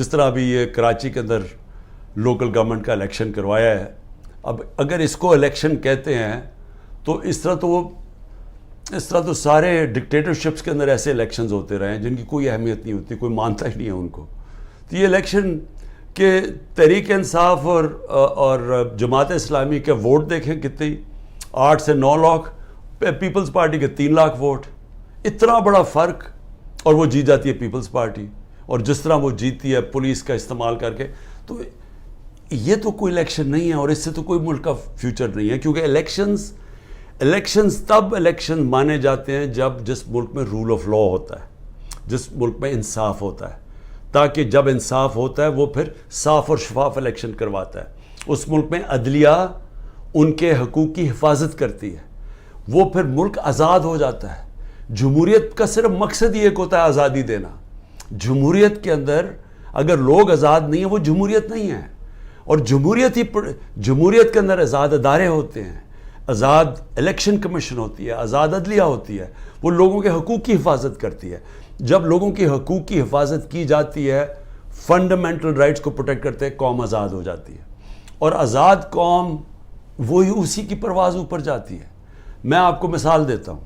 جس طرح ابھی یہ کراچی کے اندر لوکل گورنمنٹ کا الیکشن کروایا ہے، اب اگر اس کو الیکشن کہتے ہیں تو اس طرح تو سارے ڈکٹیٹرشپس کے اندر ایسے الیکشنز ہوتے رہے ہیں جن کی کوئی اہمیت نہیں ہوتی، کوئی مانتا ہی نہیں ہے ان کو۔ تو یہ الیکشن کہ تحریک انصاف اور جماعت اسلامی کے ووٹ دیکھیں کتنے، 8 سے 9 لاکھ، پیپلز پارٹی کے 3 لاکھ ووٹ، اتنا بڑا فرق، اور وہ جیت جاتی ہے پیپلز پارٹی، اور جس طرح وہ جیتی ہے پولیس کا استعمال کر کے۔ تو یہ تو کوئی الیکشن نہیں ہے، اور اس سے تو کوئی ملک کا فیوچر نہیں ہے، کیونکہ الیکشنز تب الیکشن مانے جاتے ہیں جب جس ملک میں رول آف لا ہوتا ہے، جس ملک میں انصاف ہوتا ہے، تاکہ جب انصاف ہوتا ہے وہ پھر صاف اور شفاف الیکشن کرواتا ہے۔ اس ملک میں عدلیہ ان کے حقوق کی حفاظت کرتی ہے، وہ پھر ملک آزاد ہو جاتا ہے۔ جمہوریت کا صرف مقصد ہی ایک ہوتا ہے، آزادی دینا۔ جمہوریت کے اندر اگر لوگ آزاد نہیں ہیں وہ جمہوریت نہیں ہے، اور جمہوریت کے اندر آزاد ادارے ہوتے ہیں، آزاد الیکشن کمیشن ہوتی ہے، آزاد عدلیہ ہوتی ہے، وہ لوگوں کے حقوق کی حفاظت کرتی ہے۔ جب لوگوں کی حقوق کی حفاظت کی جاتی ہے، فنڈامنٹل رائٹس کو پروٹیکٹ کرتے ہیں، قوم آزاد ہو جاتی ہے، اور آزاد قوم وہی اسی کی پرواز اوپر جاتی ہے۔ میں آپ کو مثال دیتا ہوں،